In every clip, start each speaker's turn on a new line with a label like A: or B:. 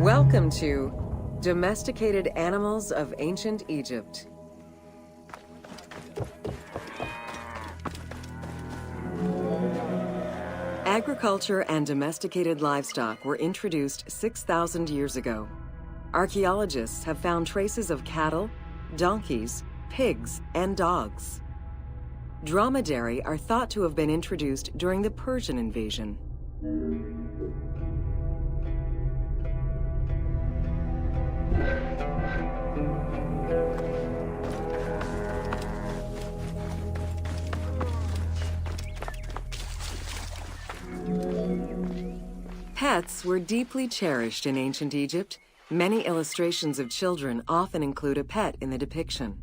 A: Welcome to Domesticated Animals of Ancient Egypt. Agriculture and domesticated livestock were introduced 6,000 years ago. Archaeologists have found traces of cattle, donkeys, pigs, and dogs. Dromedary are thought to have been introduced during the Persian invasion. Pets were deeply cherished in ancient Egypt. Many illustrations of children often include a pet in the depiction.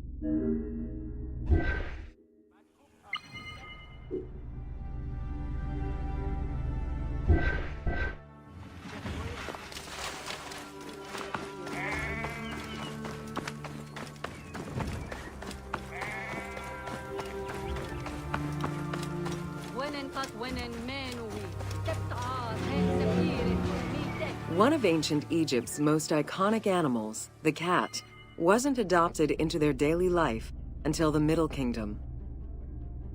A: One of ancient Egypt's most iconic animals, the cat, wasn't adopted into their daily life until the Middle Kingdom.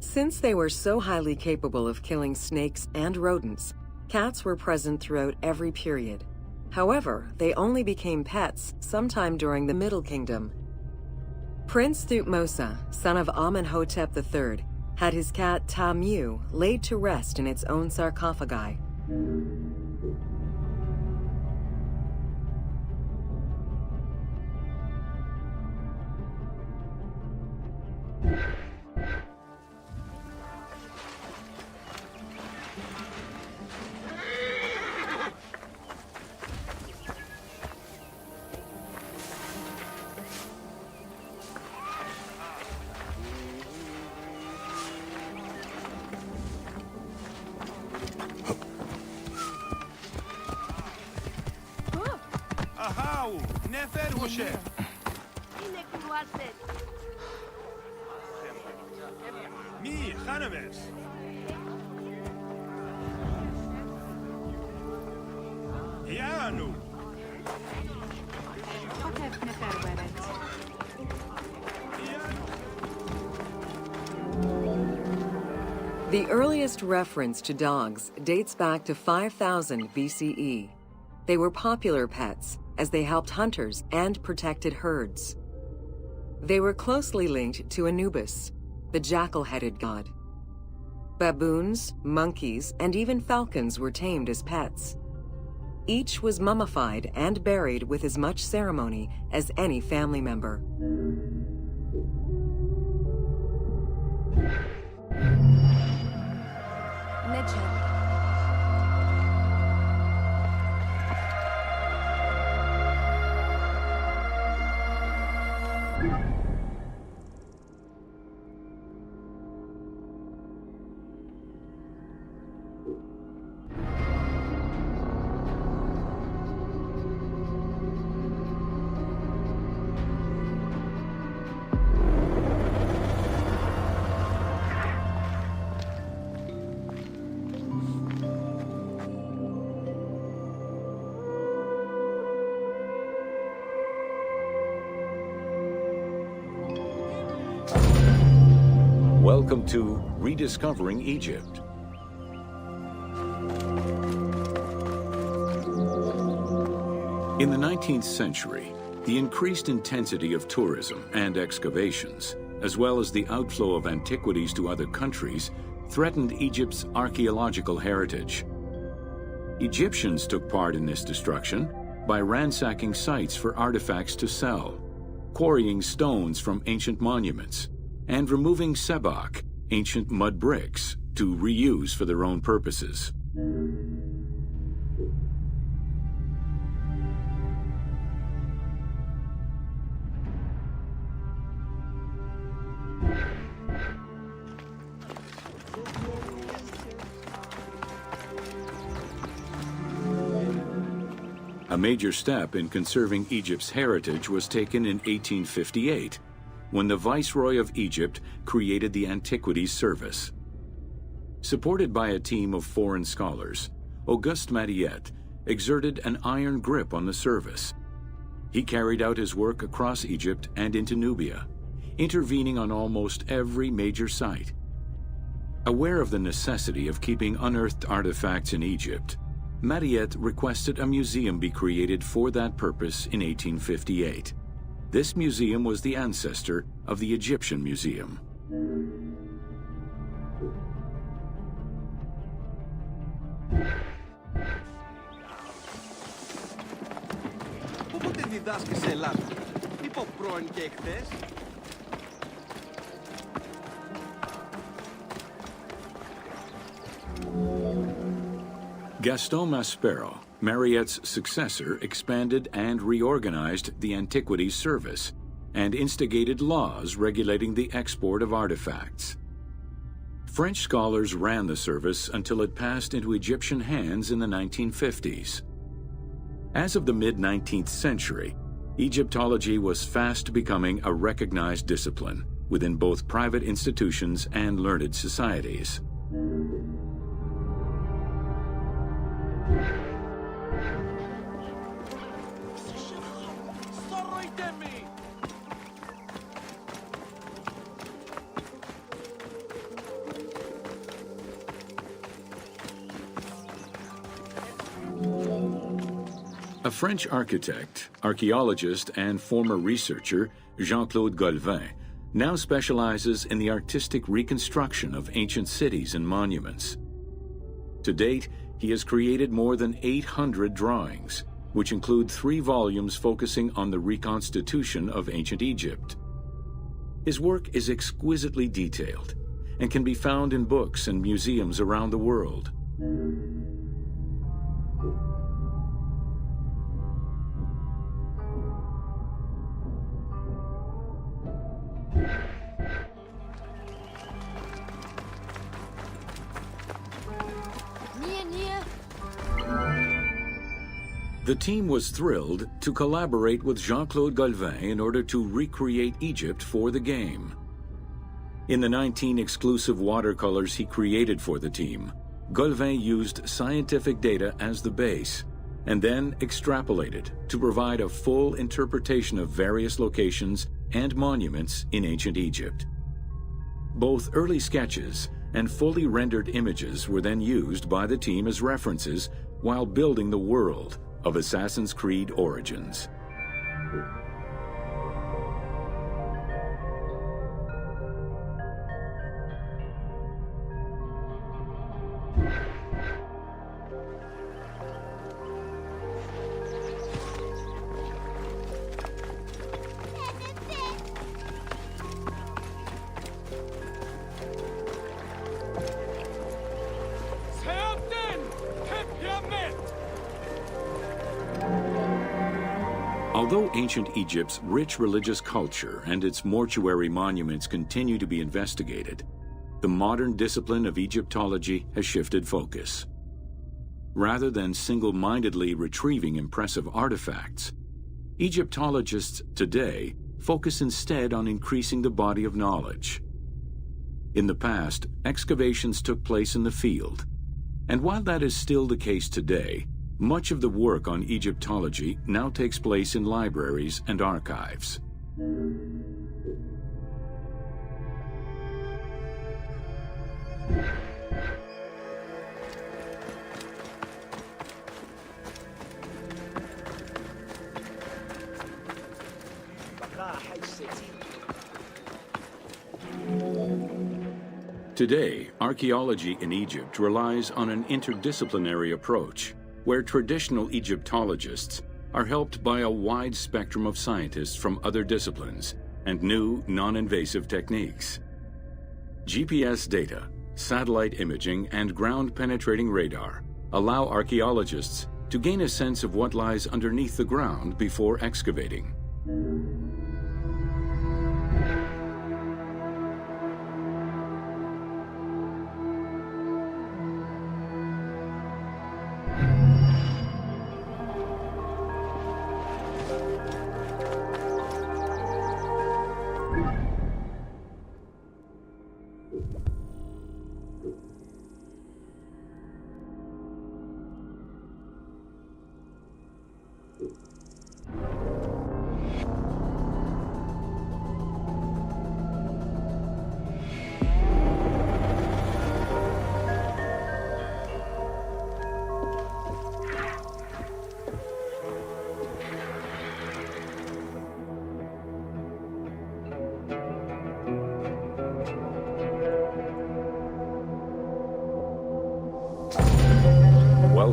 A: Since they were so highly capable of killing snakes and rodents, cats were present throughout every period. However, they only became pets sometime during the Middle Kingdom. Prince Thutmose, son of Amenhotep III, had his cat Tamiu laid to rest in its own sarcophagi. The earliest reference to dogs dates back to 5000 BCE. They were popular pets as they helped hunters and protected herds. They were closely linked to Anubis, the jackal-headed god. Baboons, monkeys, and even falcons were tamed as pets. Each was mummified and buried with as much ceremony as any family member.
B: Welcome to Rediscovering Egypt. In the 19th century, the increased intensity of tourism and excavations, as well as the outflow of antiquities to other countries, threatened Egypt's archaeological heritage. Egyptians took part in this destruction by ransacking sites for artifacts to sell, quarrying stones from ancient monuments, and removing sebak, ancient mud bricks, to reuse for their own purposes. A major step in conserving Egypt's heritage was taken in 1858, when the Viceroy of Egypt created the Antiquities Service. Supported by a team of foreign scholars, Auguste Madiette exerted an iron grip on the service. He carried out his work across Egypt and into Nubia, intervening on almost every major site. Aware of the necessity of keeping unearthed artifacts in Egypt, Mariette requested a museum be created for that purpose in 1858. This museum was the ancestor of the Egyptian Museum.
C: Πότε διδάσκεις σε Ελλάδα, είπα πρώην και εχθές.
B: Gaston Maspero, Mariette's successor, expanded and reorganized the Antiquities Service and instigated laws regulating the export of artifacts. French scholars ran the service until it passed into Egyptian hands in the 1950s. As of the mid-19th century, Egyptology was fast becoming a recognized discipline within both private institutions and learned societies. A French architect, archaeologist, and former researcher, Jean-Claude Golvin, now specializes in the artistic reconstruction of ancient cities and monuments. To date, he has created more than 800 drawings, which include 3 volumes focusing on the reconstitution of ancient Egypt. His work is exquisitely detailed and can be found in books and museums around the world. The team was thrilled to collaborate with Jean-Claude Golvin in order to recreate Egypt for the game. In the 19 exclusive watercolors he created for the team, Golvin used scientific data as the base, and then extrapolated to provide a full interpretation of various locations and monuments in ancient Egypt. Both early sketches and fully rendered images were then used by the team as references while building the world of Assassin's Creed Origins. Although ancient Egypt's rich religious culture and its mortuary monuments continue to be investigated, the modern discipline of Egyptology has shifted focus. Rather than single-mindedly retrieving impressive artifacts, Egyptologists today focus instead on increasing the body of knowledge. In the past, excavations took place in the field, and while that is still the case today, much of the work on Egyptology now takes place in libraries and archives. Today, archaeology in Egypt relies on an interdisciplinary approach, where traditional Egyptologists are helped by a wide spectrum of scientists from other disciplines and new non-invasive techniques. GPS data, satellite imaging, and ground-penetrating radar allow archaeologists to gain a sense of what lies underneath the ground before excavating.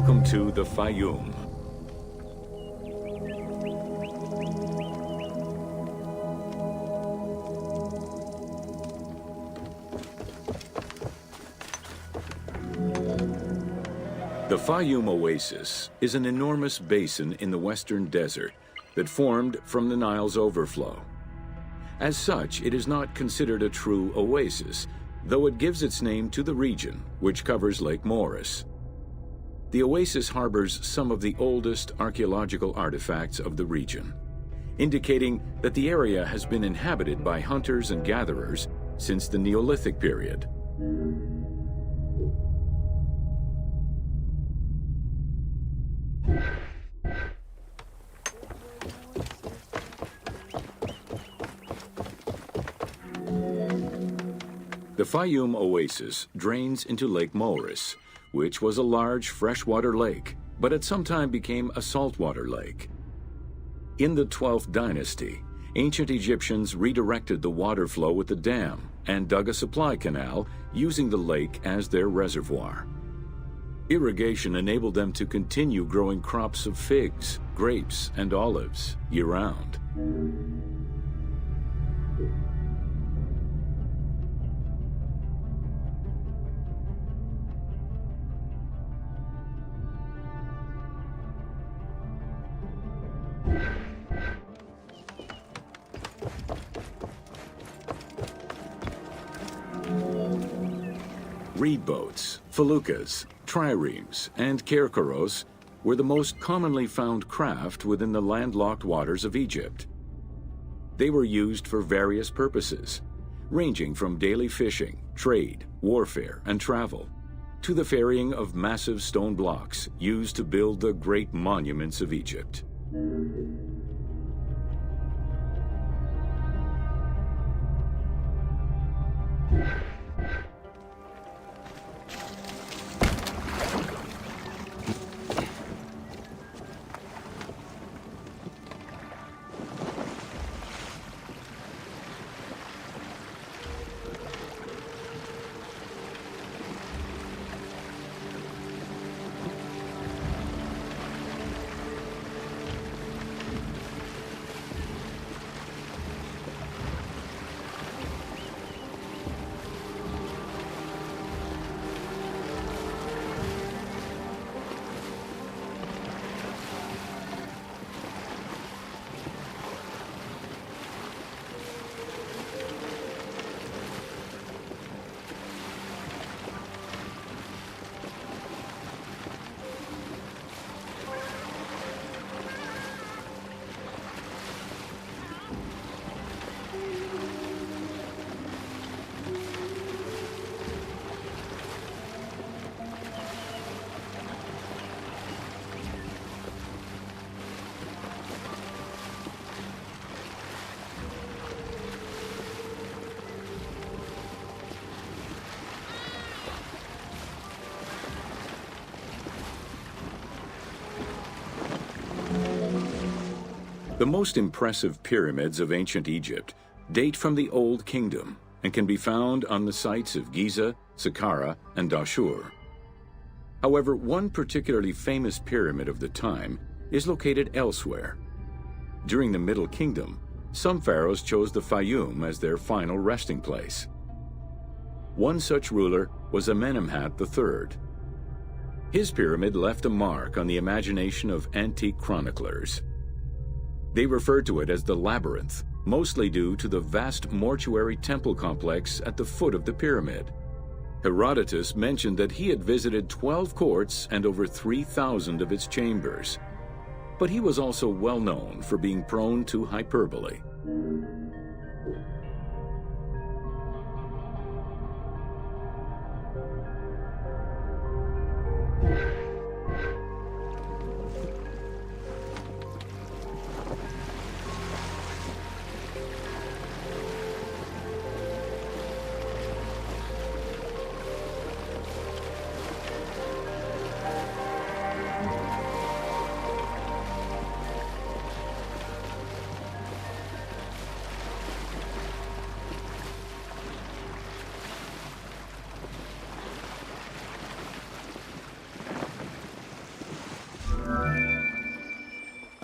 B: Welcome to the Fayoum. The Fayoum Oasis is an enormous basin in the western desert that formed from the Nile's overflow. As such, it is not considered a true oasis, though it gives its name to the region, which covers Lake Moeris. The oasis harbors some of the oldest archaeological artifacts of the region, indicating that the area has been inhabited by hunters and gatherers since the Neolithic period. The Fayoum Oasis drains into Lake Moeris, which was a large freshwater lake, but at some time became a saltwater lake. In the 12th dynasty, ancient Egyptians redirected the water flow with a dam and dug a supply canal using the lake as their reservoir. Irrigation enabled them to continue growing crops of figs, grapes, and olives year-round. Reed boats, feluccas, triremes, and kerkeros were the most commonly found craft within the landlocked waters of Egypt. They were used for various purposes, ranging from daily fishing, trade, warfare, and travel, to the ferrying of massive stone blocks used to build the great monuments of Egypt. The most impressive pyramids of ancient Egypt date from the Old Kingdom and can be found on the sites of Giza, Saqqara, and Dashur. However, one particularly famous pyramid of the time is located elsewhere. During the Middle Kingdom, some pharaohs chose the Fayoum as their final resting place. One such ruler was Amenemhat III. His pyramid left a mark on the imagination of antique chroniclers. They referred to it as the Labyrinth, mostly due to the vast mortuary temple complex at the foot of the pyramid. Herodotus mentioned that he had visited 12 courts and over 3,000 of its chambers. But he was also well known for being prone to hyperbole.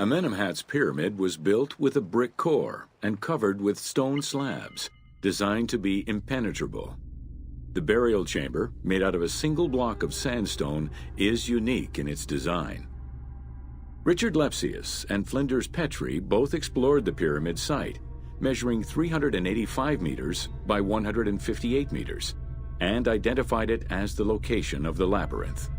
B: Amenemhat's pyramid was built with a brick core and covered with stone slabs, designed to be impenetrable. The burial chamber, made out of a single block of sandstone, is unique in its design. Richard Lepsius and Flinders Petrie both explored the pyramid site, measuring 385 meters by 158 meters, and identified it as the location of the labyrinth.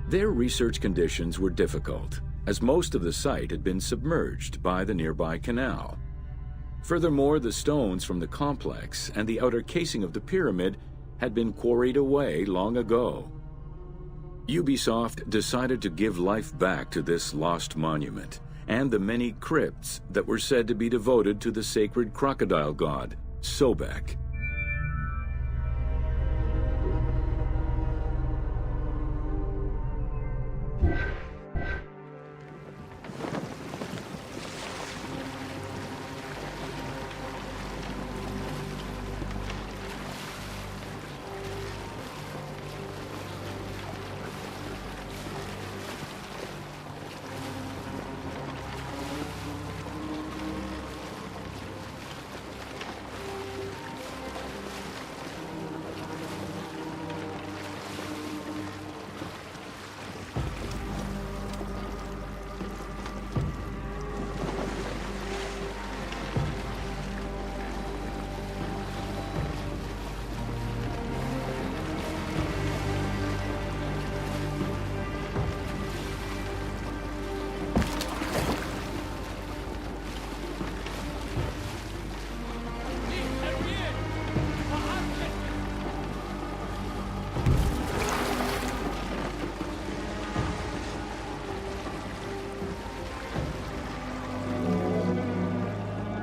B: Their research conditions were difficult, as most of the site had been submerged by the nearby canal. Furthermore, the stones from the complex and the outer casing of the pyramid had been quarried away long ago. Ubisoft decided to give life back to this lost monument and the many crypts that were said to be devoted to the sacred crocodile god, Sobek.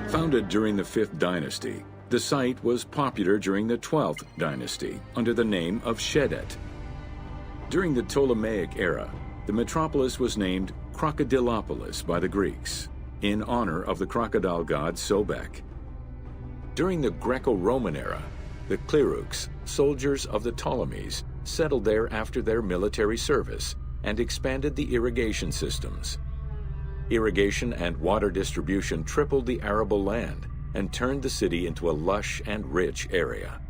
B: Founded during the 5th dynasty, the site was popular during the 12th dynasty under the name of Shedet. During the Ptolemaic era, the metropolis was named Crocodilopolis by the Greeks, in honor of the crocodile god Sobek. During the Greco-Roman era, the Cleruks, soldiers of the Ptolemies, settled there after their military service and expanded the irrigation systems. Irrigation and water distribution tripled the arable land and turned the city into a lush and rich area.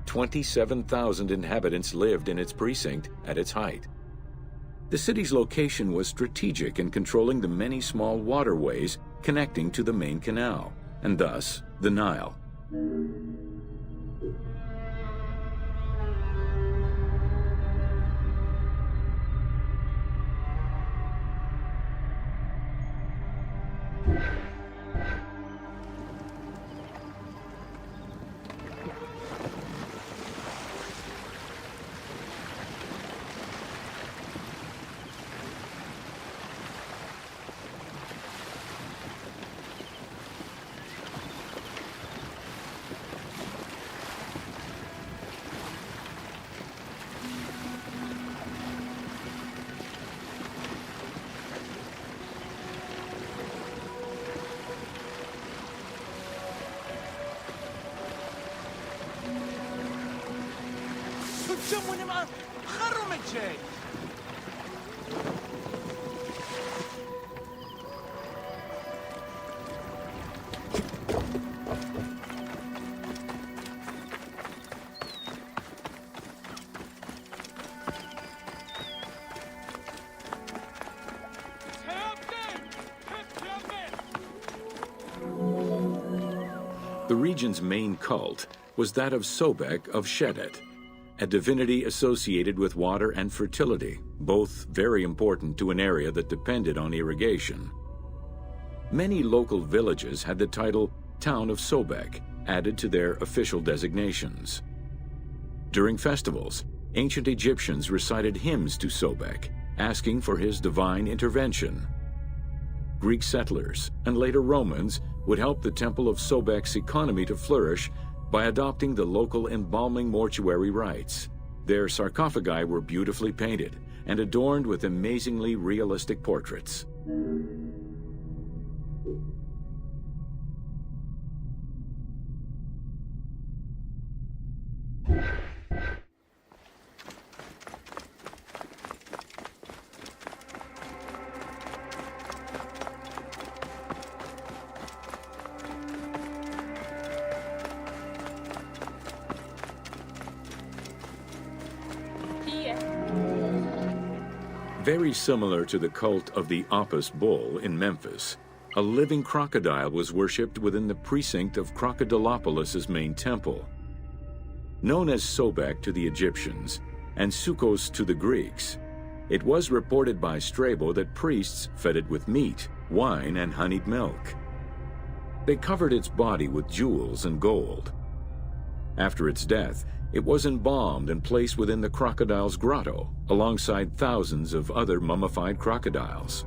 B: 27,000 inhabitants lived in its precinct at its height. The city's location was strategic in controlling the many small waterways connecting to the main canal, and thus the Nile. The region's main cult was that of Sobek of Shedet, a divinity associated with water and fertility, both very important to an area that depended on irrigation. Many local villages had the title Town of Sobek added to their official designations. During festivals, ancient Egyptians recited hymns to Sobek, asking for his divine intervention. Greek settlers and later Romans would help the Temple of Sobek's economy to flourish by adopting the local embalming mortuary rites. Their sarcophagi were beautifully painted and adorned with amazingly realistic portraits. Very similar to the cult of the Apis bull in Memphis, a living crocodile was worshipped within the precinct of Crocodilopolis's main temple. Known as Sobek to the Egyptians and Sukkos to the Greeks, it was reported by Strabo that priests fed it with meat, wine, and honeyed milk. They covered its body with jewels and gold. After its death, it was embalmed and placed within the crocodile's grotto, alongside thousands of other mummified crocodiles.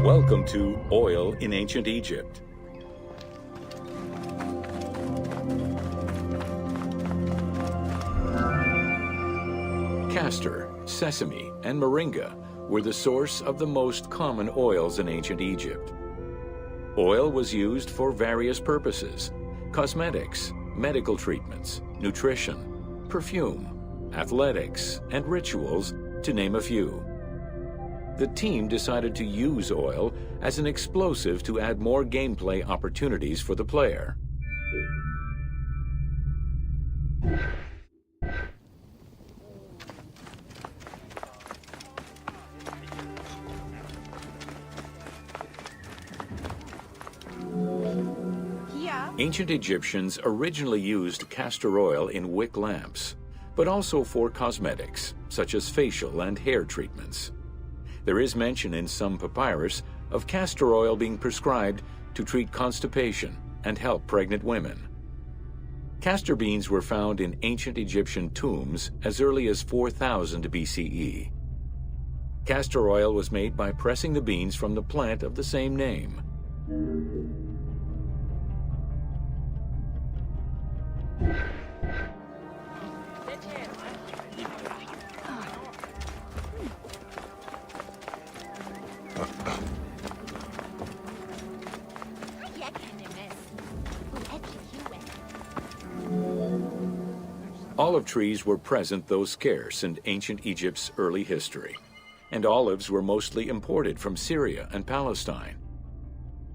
B: Welcome to Oil in Ancient Egypt. Castor, sesame, and moringa were the source of the most common oils in ancient Egypt. Oil was used for various purposes: cosmetics, medical treatments, nutrition, perfume, athletics, and rituals, to name a few. The team decided to use oil as an explosive to add more gameplay opportunities for the player. Ancient Egyptians originally used castor oil in wick lamps, but also for cosmetics, such as facial and hair treatments. There is mention in some papyrus of castor oil being prescribed to treat constipation and help pregnant women. Castor beans were found in ancient Egyptian tombs as early as 4000 BCE. Castor oil was made by pressing the beans from the plant of the same name. Olive trees were present, though scarce, in ancient Egypt's early history, and olives were mostly imported from Syria and Palestine.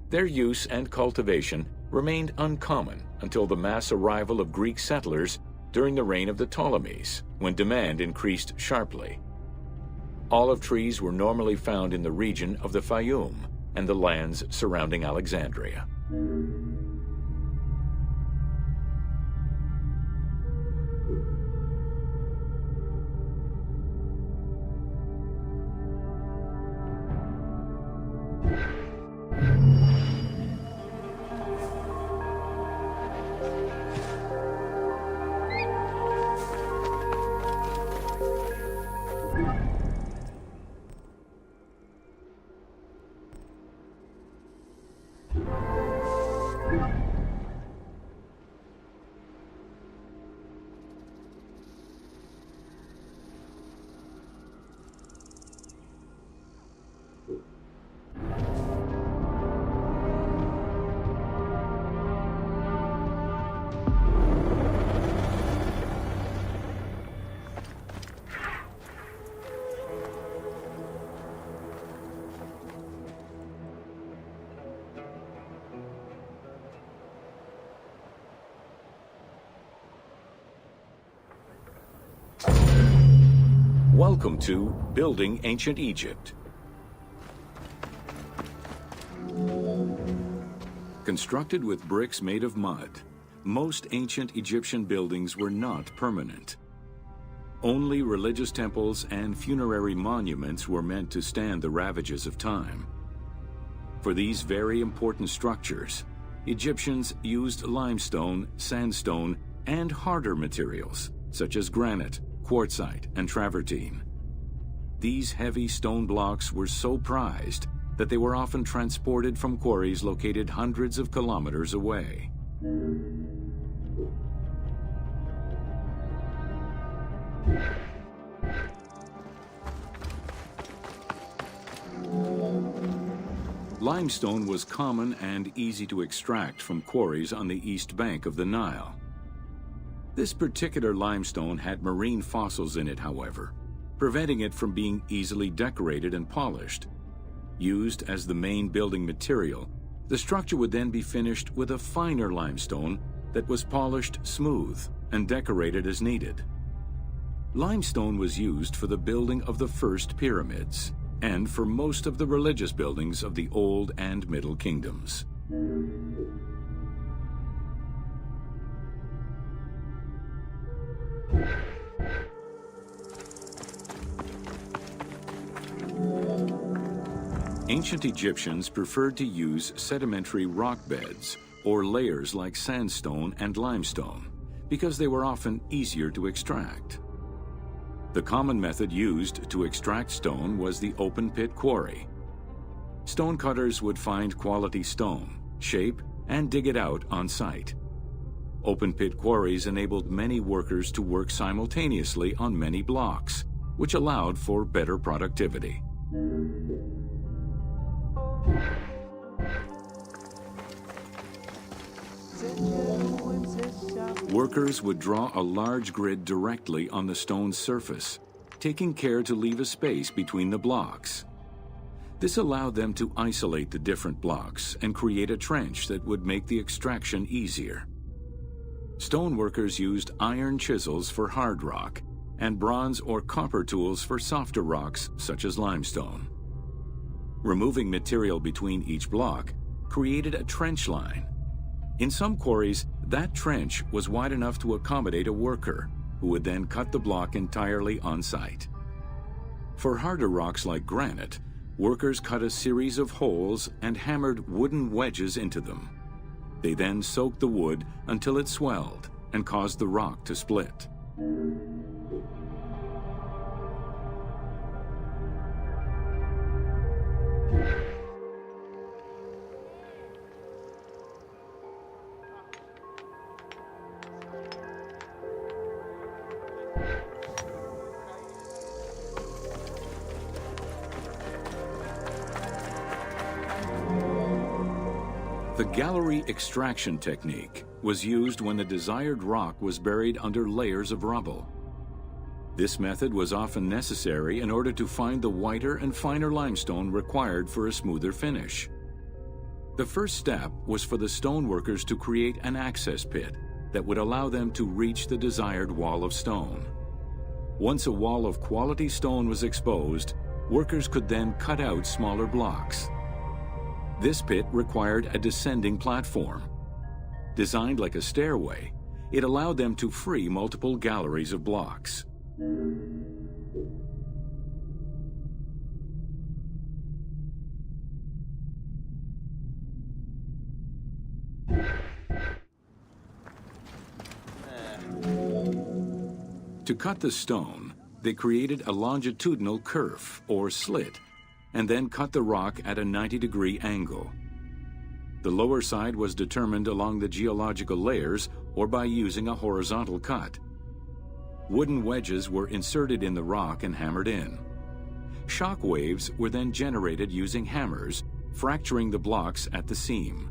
B: Their use and cultivation remained uncommon until the mass arrival of Greek settlers during the reign of the Ptolemies, when demand increased sharply. Olive trees were normally found in the region of the Fayum and the lands surrounding Alexandria. Welcome to Building Ancient Egypt. Constructed with bricks made of mud, most ancient Egyptian buildings were not permanent. Only religious temples and funerary monuments were meant to stand the ravages of time. For these very important structures, Egyptians used limestone, sandstone, and harder materials, such as granite, quartzite, and travertine. These heavy stone blocks were so prized that they were often transported from quarries located hundreds of kilometers away. Limestone was common and easy to extract from quarries on the east bank of the Nile. This particular limestone had marine fossils in it, however, preventing it from being easily decorated and polished. Used as the main building material, the structure would then be finished with a finer limestone that was polished smooth and decorated as needed. Limestone was used for the building of the first pyramids and for most of the religious buildings of the Old and Middle Kingdoms. Ancient Egyptians preferred to use sedimentary rock beds or layers like sandstone and limestone because they were often easier to extract. The common method used to extract stone was the open pit quarry. Stonecutters would find quality stone, shape, and dig it out on site. Open pit quarries enabled many workers to work simultaneously on many blocks, which allowed for better productivity. Workers would draw a large grid directly on the stone's surface, taking care to leave a space between the blocks. This allowed them to isolate the different blocks and create a trench that would make the extraction easier. Stoneworkers used iron chisels for hard rock and bronze or copper tools for softer rocks such as limestone. Removing material between each block created a trench line. In some quarries, that trench was wide enough to accommodate a worker, who would then cut the block entirely on site. For harder rocks like granite, workers cut a series of holes and hammered wooden wedges into them. They then soaked the wood until it swelled and caused the rock to split. The gallery extraction technique was used when the desired rock was buried under layers of rubble. This method was often necessary in order to find the whiter and finer limestone required for a smoother finish. The first step was for the stoneworkers to create an access pit that would allow them to reach the desired wall of stone. Once a wall of quality stone was exposed, workers could then cut out smaller blocks. This pit required a descending platform. Designed like a stairway, it allowed them to free multiple galleries of blocks. To cut the stone, they created a longitudinal kerf, or slit, and then cut the rock at a 90-degree angle. The lower side was determined along the geological layers or by using a horizontal cut. Wooden wedges were inserted in the rock and hammered in. Shock waves were then generated using hammers, fracturing the blocks at the seam.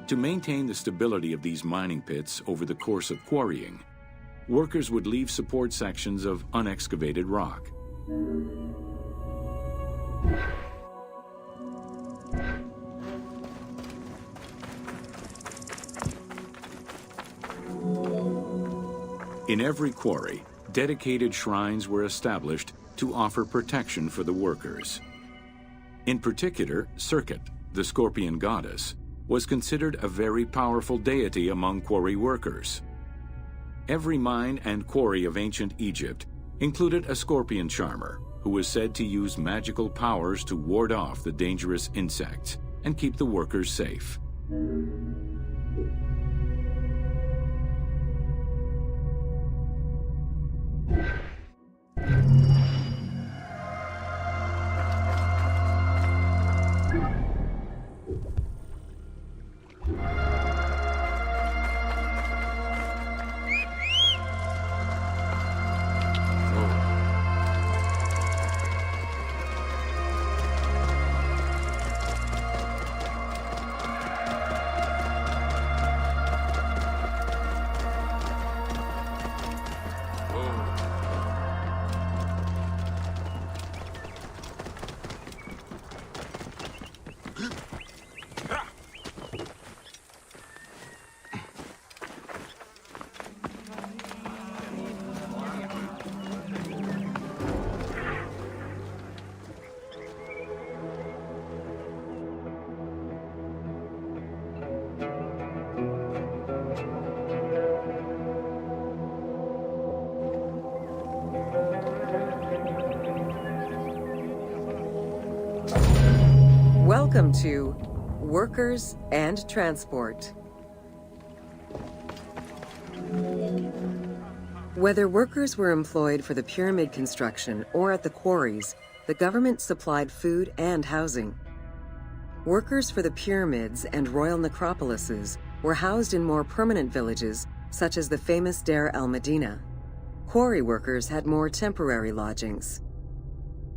B: To maintain the stability of these mining pits over the course of quarrying, workers would leave support sections of unexcavated rock. In every quarry, dedicated shrines were established to offer protection for the workers. In particular, Serket, the scorpion goddess, was considered a very powerful deity among quarry workers. Every mine and quarry of ancient Egypt included a scorpion charmer, who was said to use magical powers to ward off the dangerous insects and keep the workers safe.
A: Welcome to Workers and Transport. Whether workers were employed for the pyramid construction or at the quarries, the government supplied food and housing. Workers for the pyramids and royal necropolises were housed in more permanent villages, such as the famous Deir el-Medina. Quarry workers had more temporary lodgings.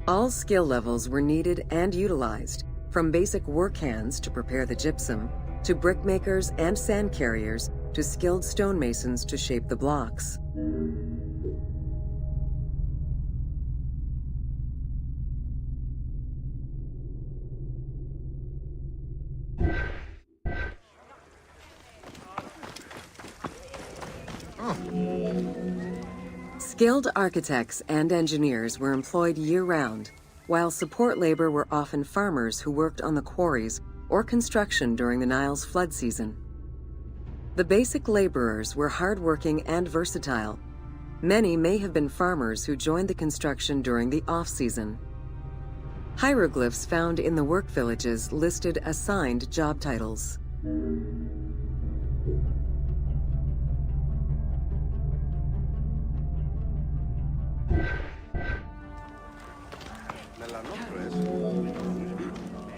A: All skill levels were needed and utilized, from basic work hands to prepare the gypsum, to brickmakers and sand carriers, to skilled stonemasons to shape the blocks. Skilled architects and engineers were employed year-round, while support labor were often farmers who worked on the quarries or construction during the Nile's flood season. The basic laborers were hardworking and versatile. Many may have been farmers who joined the construction during the off-season. Hieroglyphs found in the work villages listed assigned job titles.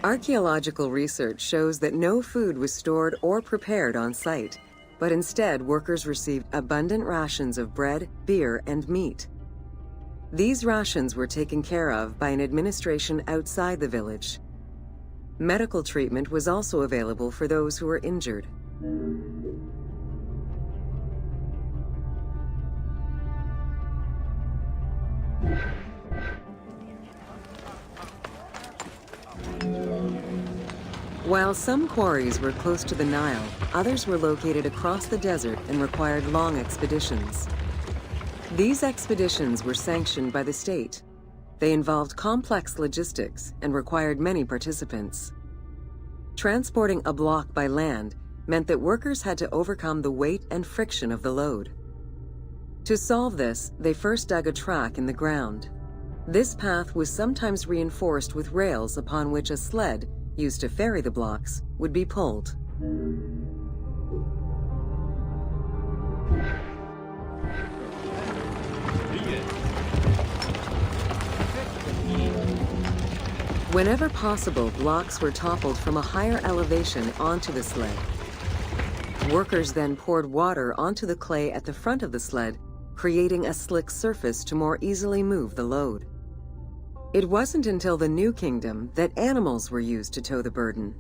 A: Archaeological research shows that no food was stored or prepared on site, but instead workers received abundant rations of bread, beer, and meat. These rations were taken care of by an administration outside the village. Medical treatment was also available for those who were injured. While some quarries were close to the Nile, others were located across the desert and required long expeditions. These expeditions were sanctioned by the state. They involved complex logistics and required many participants. Transporting a block by land meant that workers had to overcome the weight and friction of the load. To solve this, they first dug a track in the ground. This path was sometimes reinforced with rails upon which a sled, used to ferry the blocks, would be pulled. Whenever possible, blocks were toppled from a higher elevation onto the sled. Workers then poured water onto the clay at the front of the sled, creating a slick surface to more easily move the load. It wasn't until the New Kingdom that animals were used to tow the burden.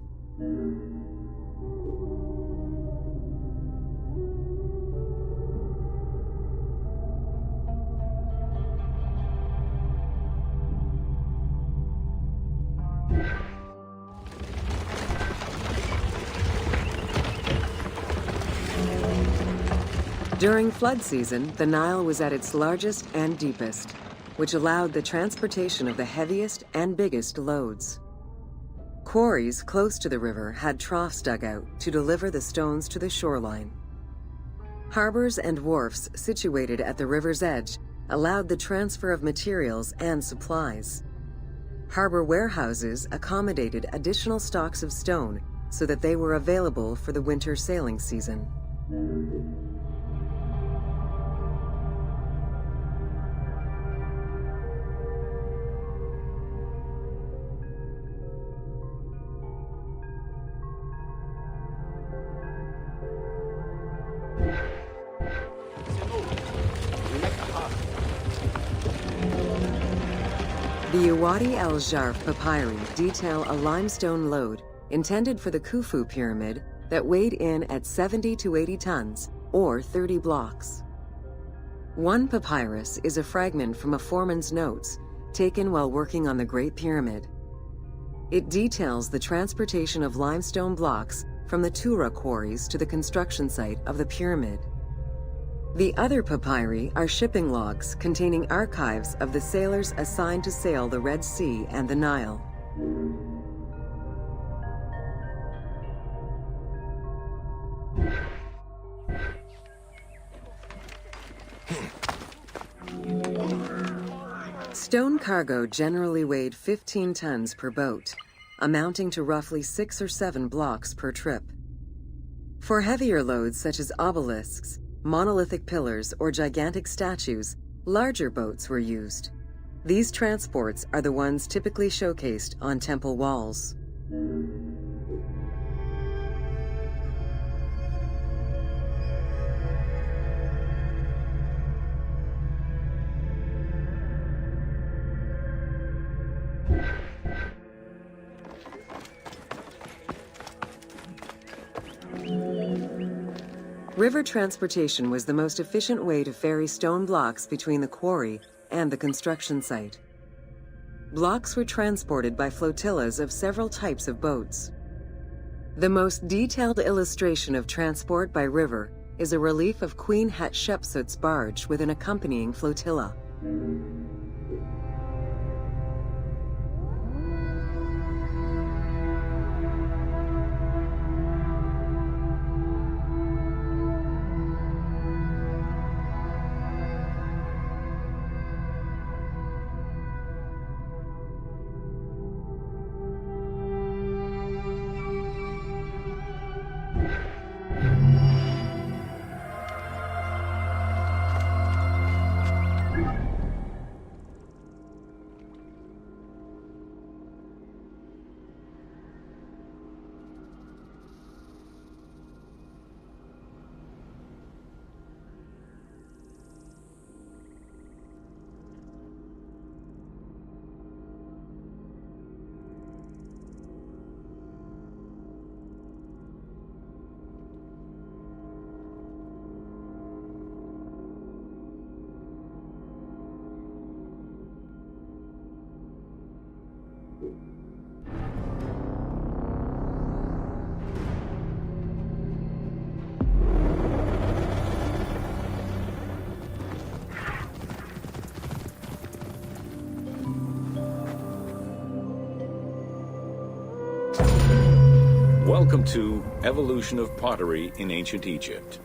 A: During flood season, the Nile was at its largest and deepest, which allowed the transportation of the heaviest and biggest loads. Quarries close to the river had troughs dug out to deliver the stones to the shoreline. Harbors and wharfs situated at the river's edge allowed the transfer of materials and supplies. Harbor warehouses accommodated additional stocks of stone so that they were available for the winter sailing season. The Wadi el-Jarf papyri detail a limestone load intended for the Khufu pyramid that weighed in at 70 to 80 tons, or 30 blocks. One papyrus is a fragment from a foreman's notes taken while working on the Great Pyramid. It details the transportation of limestone blocks from the Tura quarries to the construction site of the pyramid. The other papyri are shipping logs containing archives of the sailors assigned to sail the Red Sea and the Nile. Stone cargo generally weighed 15 tons per boat, amounting to roughly 6 or 7 blocks per trip. For heavier loads such as obelisks, monolithic pillars, or gigantic statues, larger boats were used. These transports are the ones typically showcased on temple walls. River transportation was the most efficient way to ferry stone blocks between the quarry and the construction site. Blocks were transported by flotillas of several types of boats. The most detailed illustration of transport by river is a relief of Queen Hatshepsut's barge with an accompanying flotilla.
B: Welcome to Evolution of Pottery in Ancient Egypt.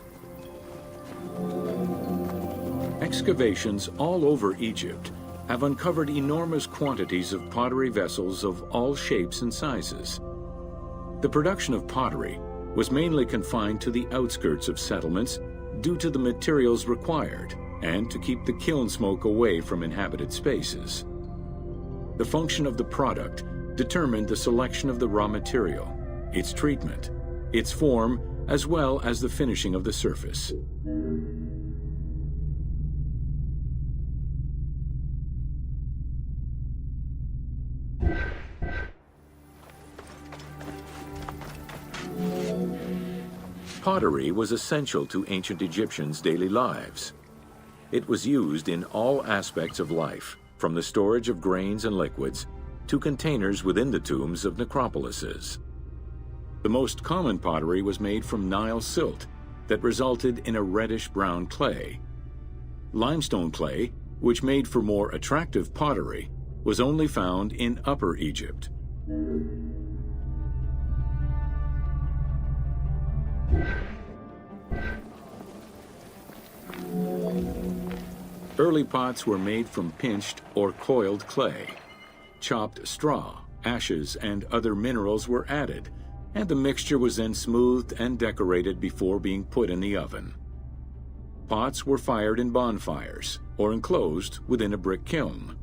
B: Excavations all over Egypt have uncovered enormous quantities of pottery vessels of all shapes and sizes. The production of pottery was mainly confined to the outskirts of settlements due to the materials required and to keep the kiln smoke away from inhabited spaces. The function of the product determined the selection of the raw material, its treatment, its form, as well as the finishing of the surface. Pottery was essential to ancient Egyptians' daily lives. It was used in all aspects of life, from the storage of grains and liquids to containers within the tombs of necropolises. The most common pottery was made from Nile silt, that resulted in a reddish-brown clay. Limestone clay, which made for more attractive pottery, was only found in Upper Egypt. Early pots were made from pinched or coiled clay. Chopped straw, ashes, and other minerals were added, and the mixture was then smoothed and decorated before being put in the oven. Pots were fired in bonfires or enclosed within a brick kiln.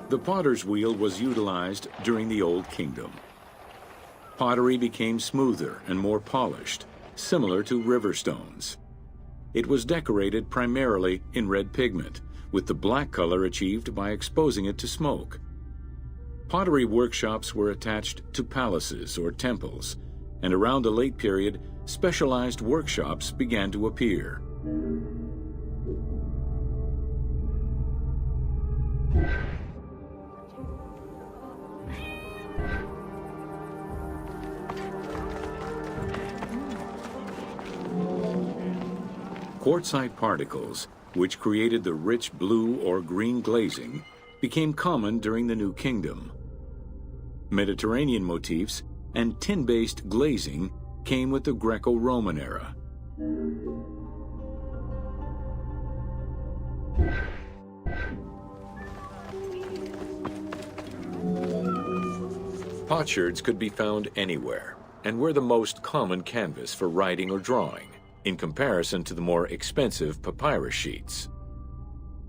B: The potter's wheel was utilized during the Old Kingdom. Pottery became smoother and more polished, similar to river stones. It was decorated primarily in red pigment, with the black color achieved by exposing it to smoke. Pottery workshops were attached to palaces or temples, and around the late period, specialized workshops began to appear. Quartzite particles, which created the rich blue or green glazing, became common during the New Kingdom. Mediterranean motifs and tin-based glazing came with the Greco-Roman era. Potsherds could be found anywhere and were the most common canvas for writing or drawing, in comparison to the more expensive papyrus sheets.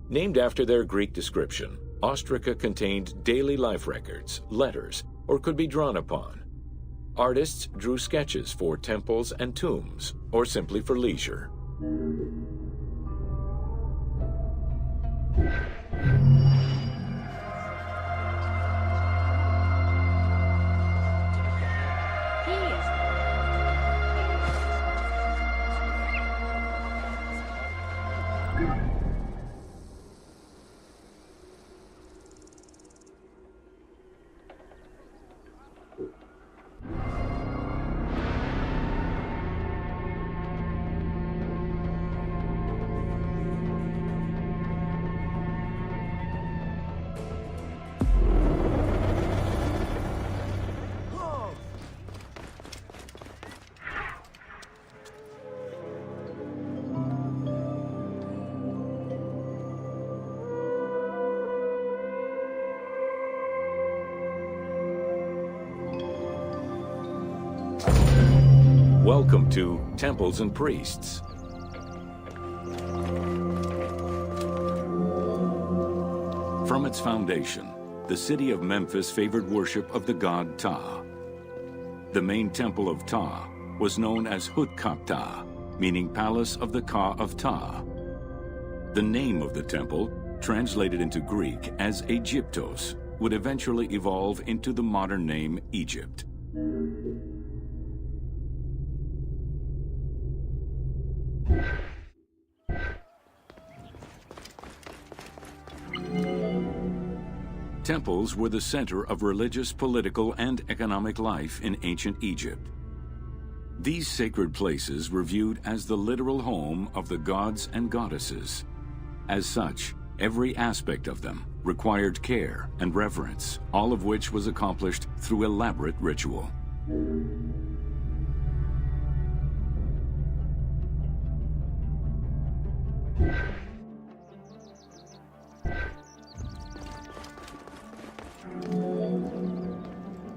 B: Named after their Greek description, ostraca contained daily life records, letters, or could be drawn upon. Artists drew sketches for temples and tombs, or simply for leisure. Welcome to Temples and Priests. From its foundation, the city of Memphis favored worship of the god Ptah. The main temple of Ptah was known as Hutkaptah, meaning Palace of the Ka of Ptah. The name of the temple, translated into Greek as Aegyptos, would eventually evolve into the modern name Egypt. Temples were the center of religious, political, and economic life in ancient Egypt. These sacred places were viewed as the literal home of the gods and goddesses. As such, every aspect of them required care and reverence, all of which was accomplished through elaborate ritual.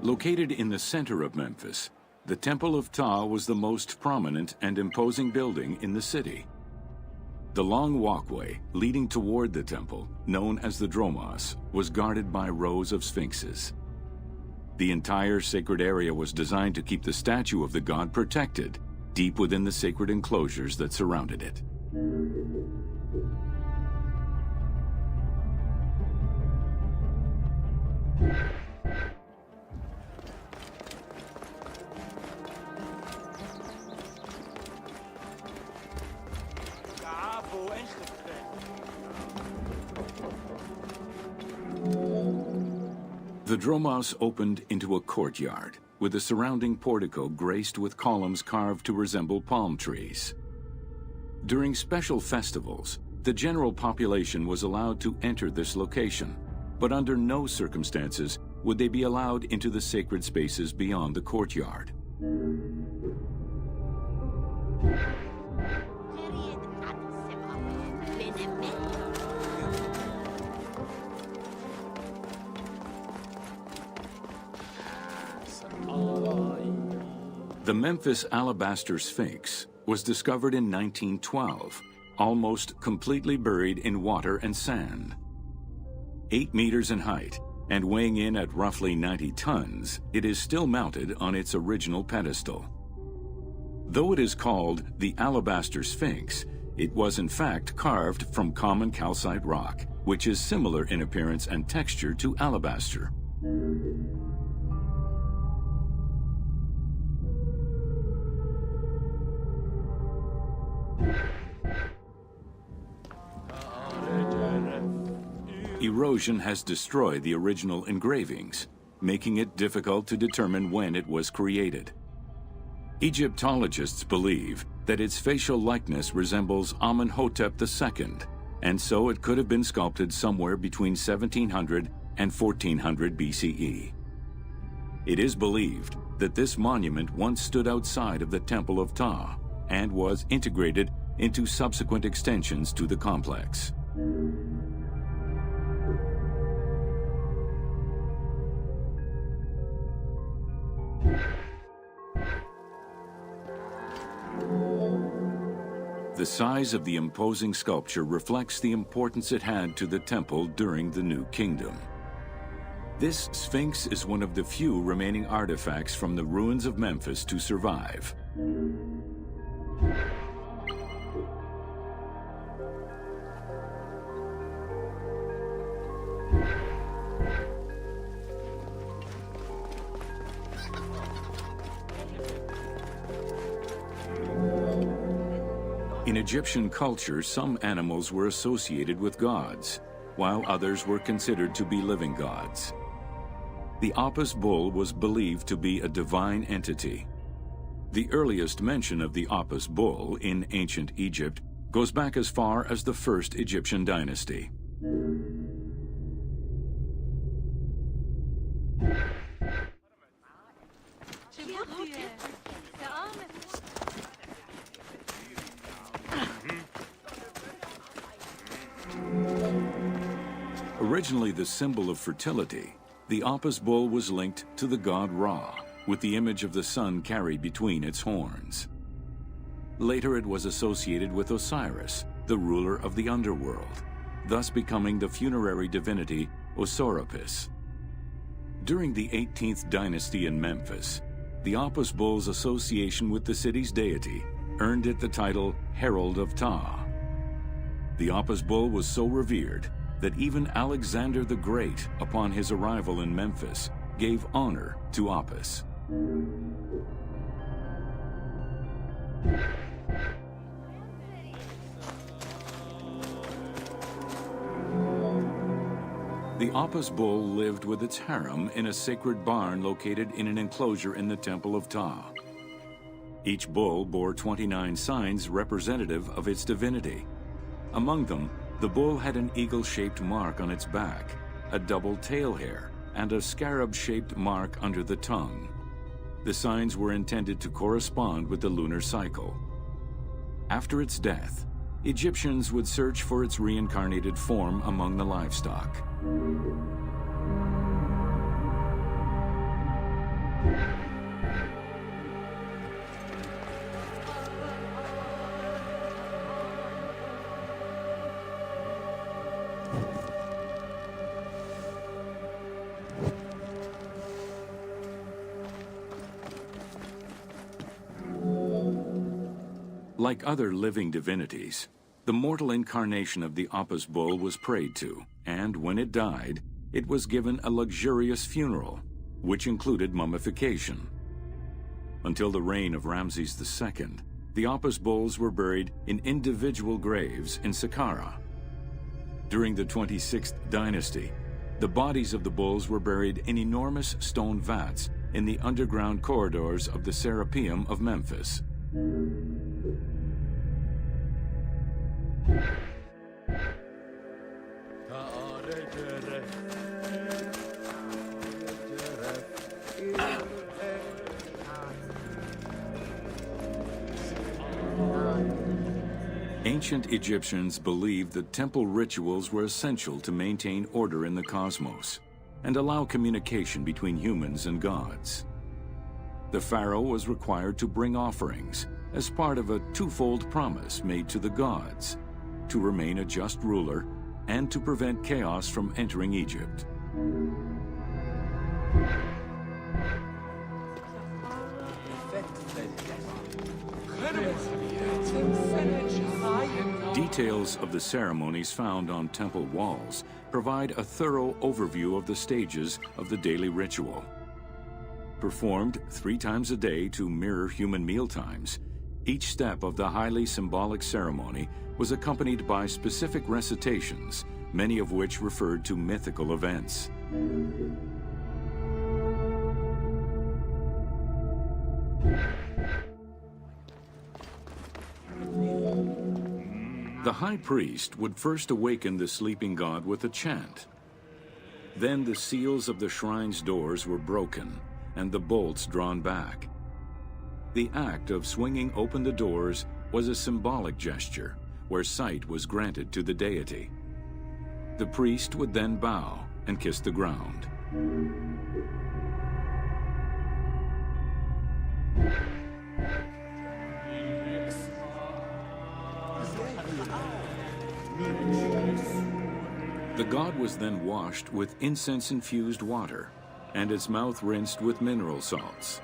B: Located in the center of Memphis, the Temple of Ptah was the most prominent and imposing building in the city. The long walkway leading toward the temple, known as the Dromos, was guarded by rows of sphinxes. The entire sacred area was designed to keep the statue of the god protected, deep within the sacred enclosures that surrounded it. The dromos opened into a courtyard, with a surrounding portico graced with columns carved to resemble palm trees. During special festivals, the general population was allowed to enter this location, but under no circumstances would they be allowed into the sacred spaces beyond the courtyard. The Memphis Alabaster Sphinx was discovered in 1912, almost completely buried in water and sand. 8 meters in height and weighing in at roughly 90 tons, it is still mounted on its original pedestal. Though it is called the Alabaster Sphinx, it was in fact carved from common calcite rock, which is similar in appearance and texture to alabaster. Erosion has destroyed the original engravings, making it difficult to determine when it was created. Egyptologists believe that its facial likeness resembles Amenhotep II, and so it could have been sculpted somewhere between 1700 and 1400 BCE. It is believed that this monument once stood outside of the Temple of Ptah and was integrated into subsequent extensions to the complex. The size of the imposing sculpture reflects the importance it had to the temple during the New Kingdom. This Sphinx is one of the few remaining artifacts from the ruins of Memphis to survive. In Egyptian culture, some animals were associated with gods, while others were considered to be living gods. The Apis bull was believed to be a divine entity. The earliest mention of the Apis bull in ancient Egypt goes back as far as the first Egyptian dynasty. Originally the symbol of fertility, the Apis bull was linked to the god Ra, with the image of the sun carried between its horns. Later it was associated with Osiris, the ruler of the underworld, thus becoming the funerary divinity Osorapis. During the 18th dynasty in Memphis, the Apis bull's association with the city's deity earned it the title Herald of Ptah. The Apis bull was so revered that even Alexander the Great, upon his arrival in Memphis, gave honor to Apis. The Apis bull lived with its harem in a sacred barn located in an enclosure in the Temple of Ptah. Each bull bore 29 signs representative of its divinity. Among them, the bull had an eagle-shaped mark on its back, a double tail hair, and a scarab-shaped mark under the tongue. The signs were intended to correspond with the lunar cycle. After its death, Egyptians would search for its reincarnated form among the livestock. Like other living divinities, the mortal incarnation of the Apis bull was prayed to, and when it died, it was given a luxurious funeral, which included mummification. Until the reign of Ramses II, the Apis bulls were buried in individual graves in Saqqara. During the 26th dynasty, The bodies of the bulls were buried in enormous stone vats in the underground corridors of the Serapeum of Memphis. Ancient Egyptians believed that temple rituals were essential to maintain order in the cosmos and allow communication between humans and gods. The pharaoh was required to bring offerings as part of a twofold promise made to the gods, to remain a just ruler and to prevent chaos from entering Egypt. Details of the ceremonies found on temple walls provide a thorough overview of the stages of the daily ritual. Performed 3 times a day to mirror human mealtimes, each step of the highly symbolic ceremony was accompanied by specific recitations, many of which referred to mythical events. The high priest would first awaken the sleeping god with a chant. Then the seals of the shrine's doors were broken and the bolts drawn back. The act of swinging open the doors was a symbolic gesture where sight was granted to the deity. The priest would then bow and kiss the ground. The god was then washed with incense-infused water and its mouth rinsed with mineral salts.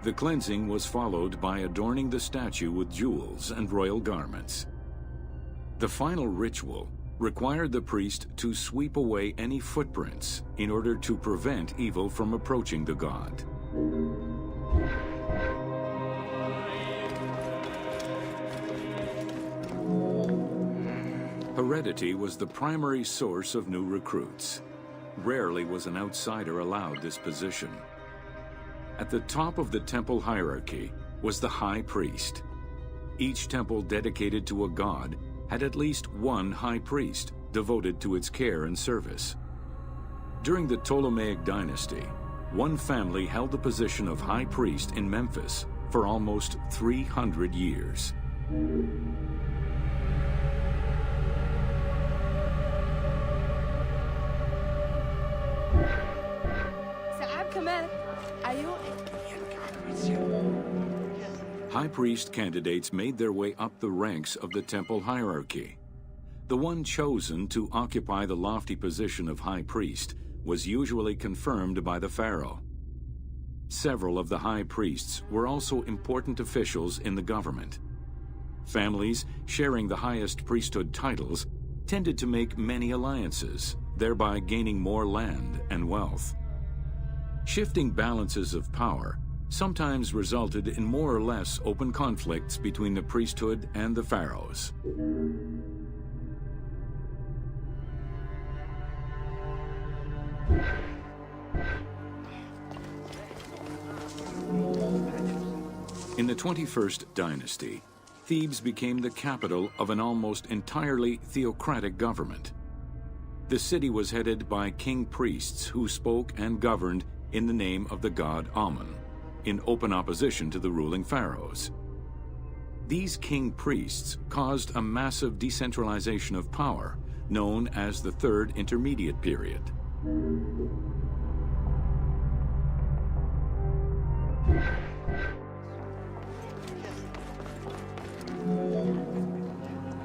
B: The cleansing was followed by adorning the statue with jewels and royal garments. The final ritual required the priest to sweep away any footprints in order to prevent evil from approaching the god. Heredity was the primary source of new recruits. Rarely was an outsider allowed this position. At the top of the temple hierarchy was the high priest. Each temple dedicated to a god had at least one high priest devoted to its care and service. During the Ptolemaic dynasty, one family held the position of high priest in Memphis for almost 300 years. High priest candidates made their way up the ranks of the temple hierarchy. The one chosen to occupy the lofty position of high priest was usually confirmed by the pharaoh. Several of the high priests were also important officials in the government. Families sharing the highest priesthood titles tended to make many alliances, thereby gaining more land and wealth. Shifting balances of power sometimes resulted in more or less open conflicts between the priesthood and the pharaohs. In the 21st dynasty, Thebes became the capital of an almost entirely theocratic government. The city was headed by king priests who spoke and governed in the name of the god Amun, in open opposition to the ruling pharaohs. These king priests caused a massive decentralization of power, known as the Third Intermediate Period.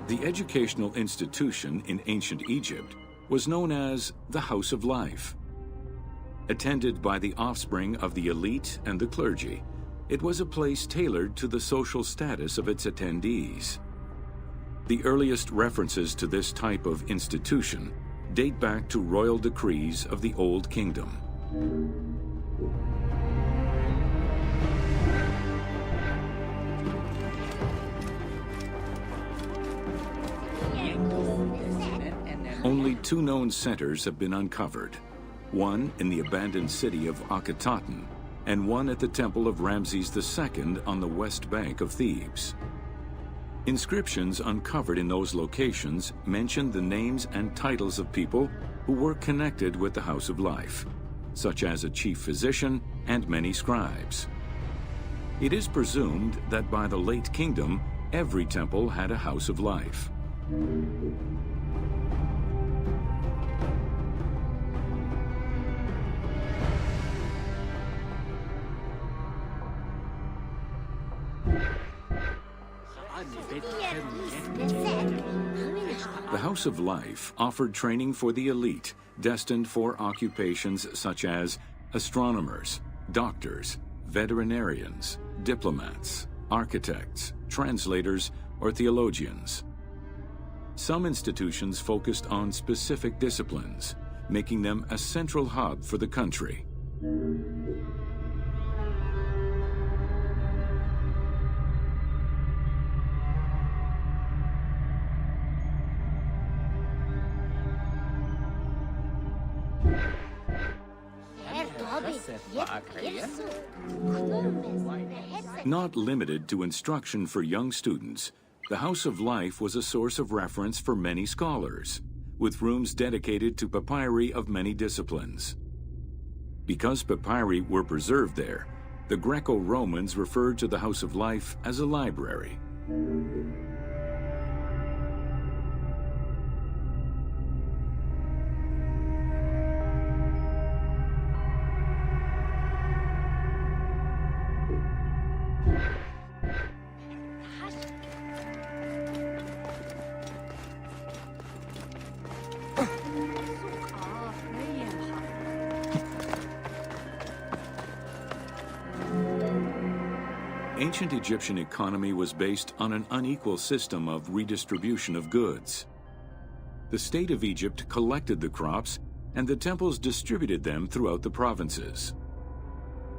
B: The educational institution in ancient Egypt was known as the House of Life. Attended by the offspring of the elite and the clergy, it was a place tailored to the social status of its attendees. The earliest references to this type of institution date back to royal decrees of the Old Kingdom. Only two known centers have been uncovered, one in the abandoned city of Akhetaten, and one at the temple of Ramses II on the west bank of Thebes. Inscriptions uncovered in those locations mention the names and titles of people who were connected with the House of Life, such as a chief physician and many scribes. It is presumed that by the late kingdom, every temple had a House of Life. The House of Life offered training for the elite, destined for occupations such as astronomers, doctors, veterinarians, diplomats, architects, translators, or theologians. Some institutions focused on specific disciplines, making them a central hub for the country. Not limited to instruction for young students, the House of Life was a source of reference for many scholars, with rooms dedicated to papyri of many disciplines. Because papyri were preserved there, the Greco-Romans referred to the House of Life as a library. Ancient Egyptian economy was based on an unequal system of redistribution of goods. The state of Egypt collected the crops, and the temples distributed them throughout the provinces.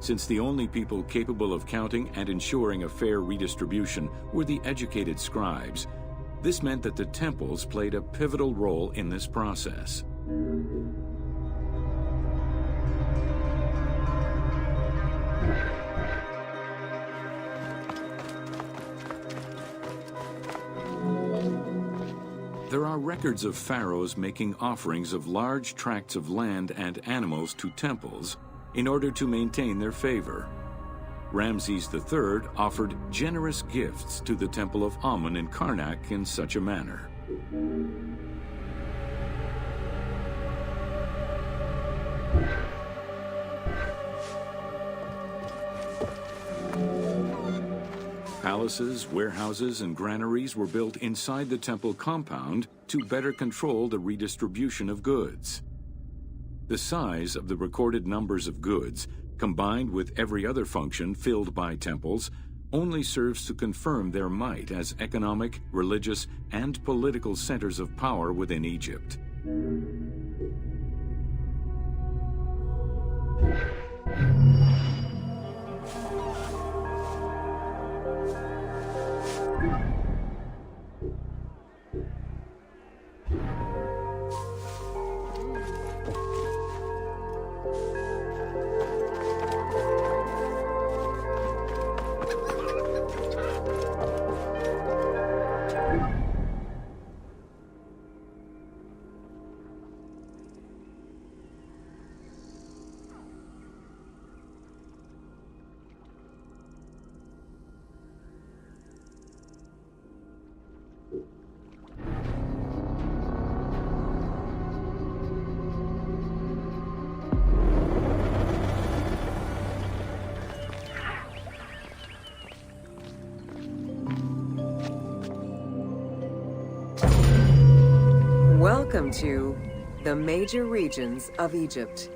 B: Since the only people capable of counting and ensuring a fair redistribution were the educated scribes, this meant that the temples played a pivotal role in this process. There are records of pharaohs making offerings of large tracts of land and animals to temples in order to maintain their favor. Ramses III offered generous gifts to the temple of Amun in Karnak in such a manner. Palaces, warehouses, and granaries were built inside the temple compound to better control the redistribution of goods. The size of the recorded numbers of goods, combined with every other function filled by temples, only serves to confirm their might as economic, religious, and political centers of power within Egypt.
A: Welcome to the major regions of Egypt.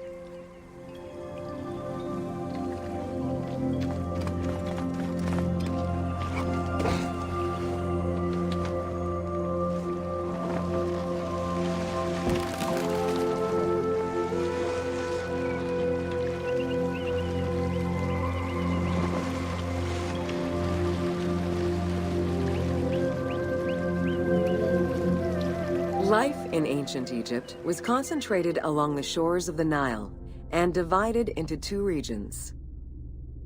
A: Life in ancient Egypt was concentrated along the shores of the Nile and divided into two regions.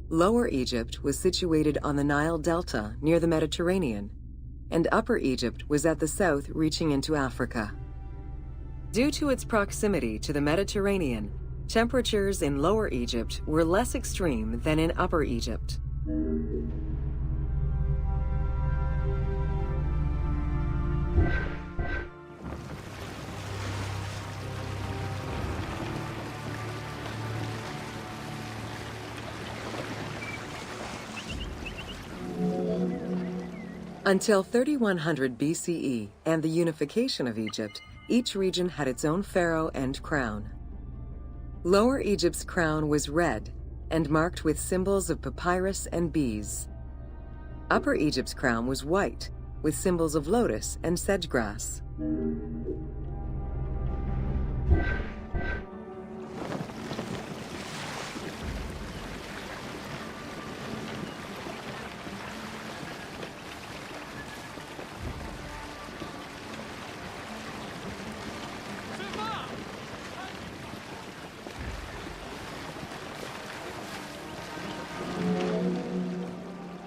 A: Lower Egypt was situated on the Nile Delta near the Mediterranean, and Upper Egypt was at the south reaching into Africa. Due to its proximity to the Mediterranean, temperatures in Lower Egypt were less extreme than in Upper Egypt. Until 3100 BCE and the unification of Egypt, each region had its own pharaoh and crown. Lower Egypt's crown was red and marked with symbols of papyrus and bees. Upper Egypt's crown was white, with symbols of lotus and sedge grass.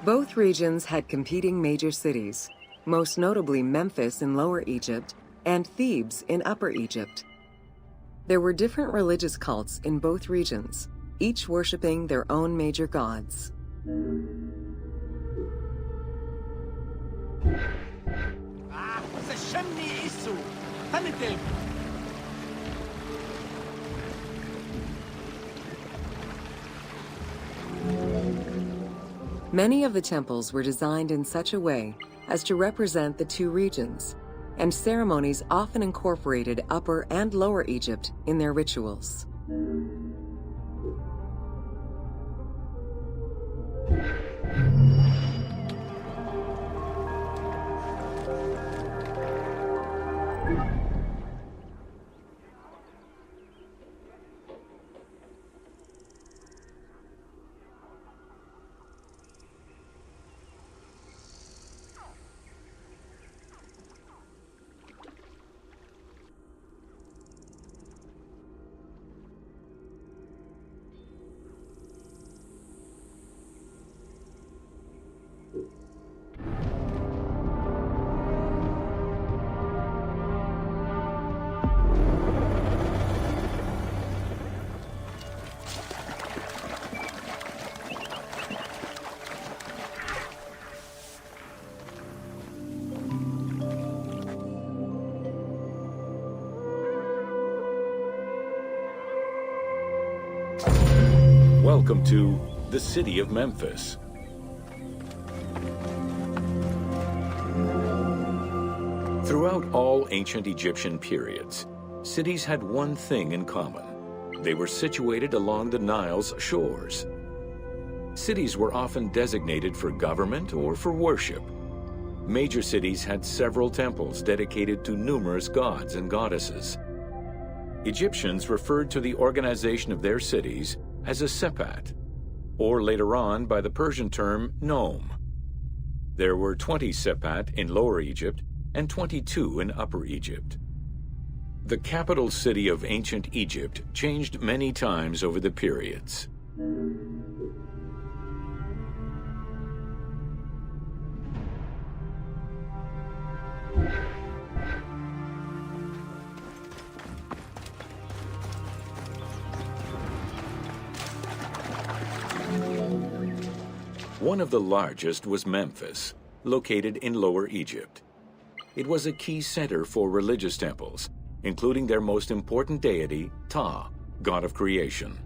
A: Both regions had competing major cities, most notably Memphis in Lower Egypt and Thebes in Upper Egypt. There were different religious cults in both regions, each worshipping their own major gods. Many of the temples were designed in such a way as to represent the two regions, and ceremonies often incorporated Upper and Lower Egypt in their rituals.
B: Welcome to the city of Memphis. Throughout all ancient Egyptian periods, cities had one thing in common. They were situated along the Nile's shores. Cities were often designated for government or for worship. Major cities had several temples dedicated to numerous gods and goddesses. Egyptians referred to the organization of their cities as a sepat, or later on by the Persian term nome. There were 20 sepat in Lower Egypt and 22 in Upper Egypt. The capital city of ancient Egypt changed many times over the periods. One of the largest was Memphis, located in Lower Egypt. It was a key center for religious temples, including their most important deity, Ptah, god of creation.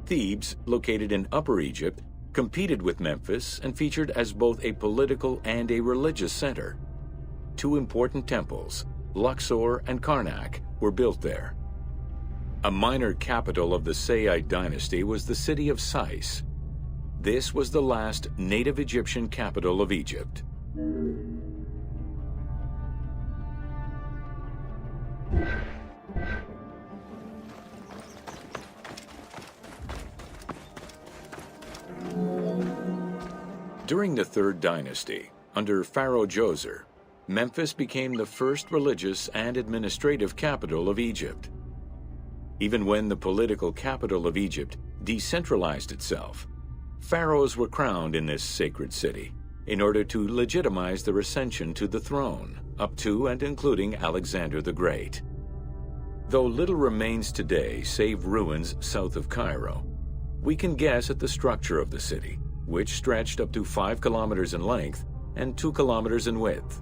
B: Thebes, located in Upper Egypt, competed with Memphis and featured as both a political and a religious center. Two important temples, Luxor and Karnak, were built there. A minor capital of the Saite dynasty was the city of Sais. This was the last native Egyptian capital of Egypt. During the Third Dynasty, under Pharaoh Djoser, Memphis became the first religious and administrative capital of Egypt. Even when the political capital of Egypt decentralized itself, pharaohs were crowned in this sacred city in order to legitimize their ascension to the throne, up to and including Alexander the Great. Though little remains today save ruins south of Cairo, we can guess at the structure of the city, which stretched up to 5 kilometers in length and 2 kilometers in width.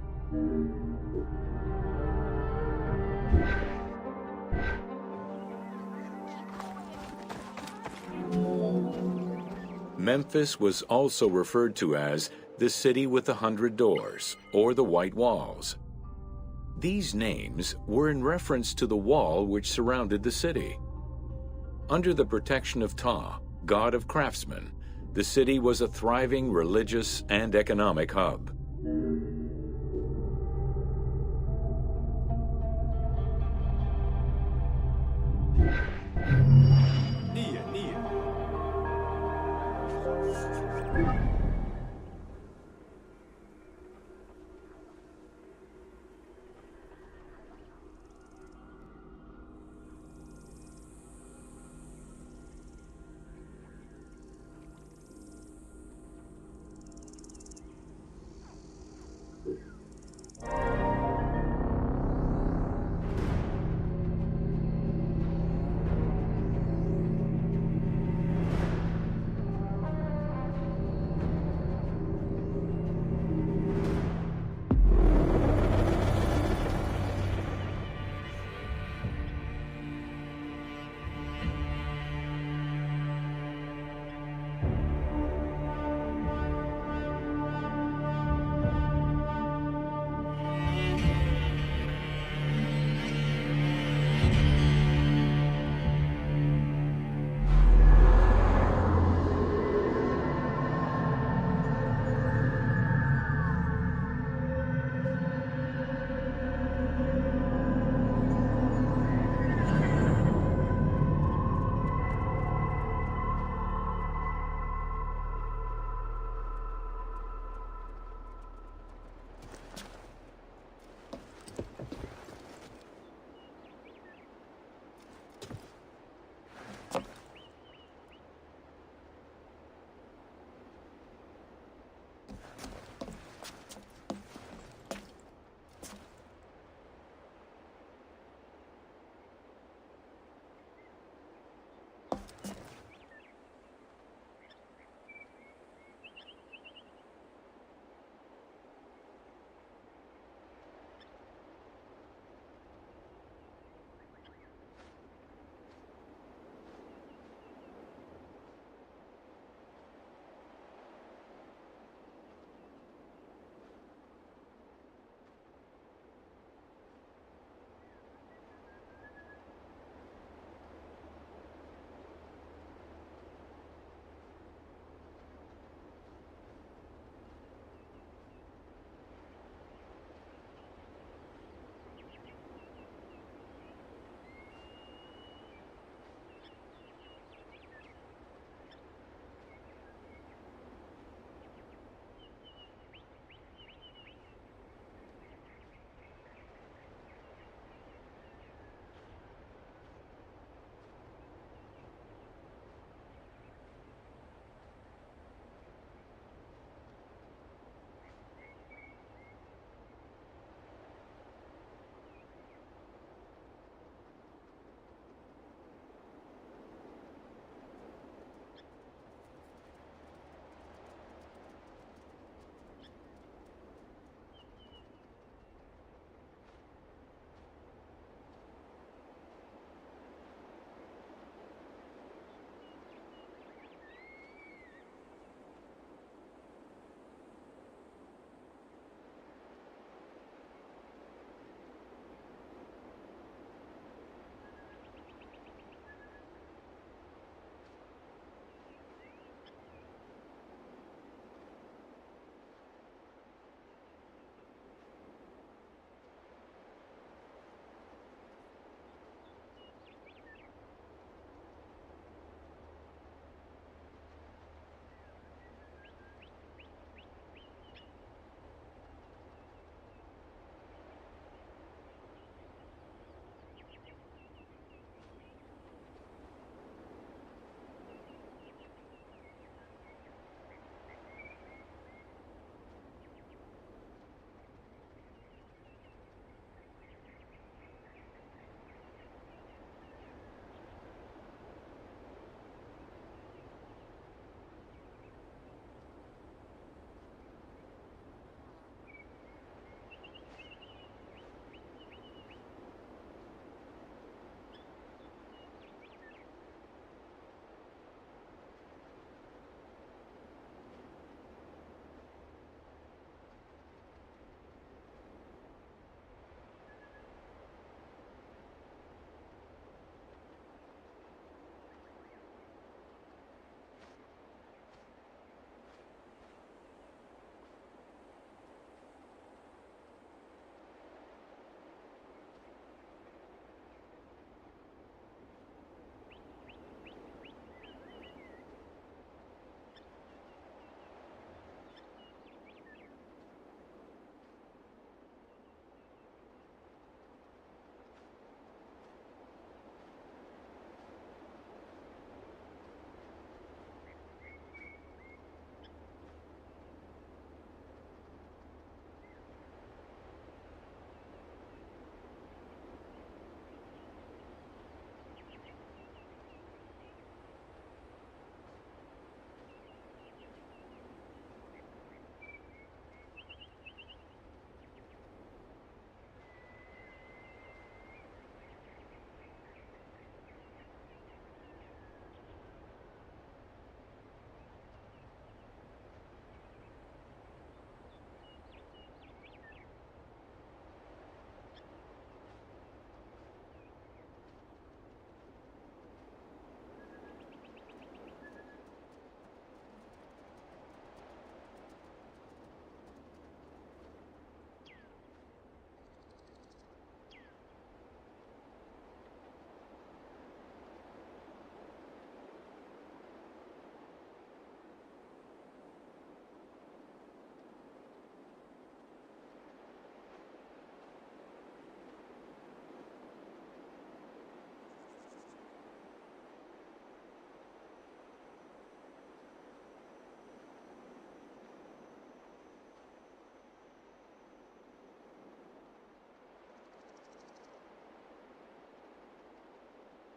B: Memphis was also referred to as the City with the 100 Doors, or the White Walls. These names were in reference to the wall which surrounded the city. Under the protection of Ptah, god of craftsmen, the city was a thriving religious and economic hub.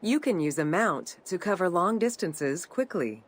A: You can use a mount to cover long distances quickly.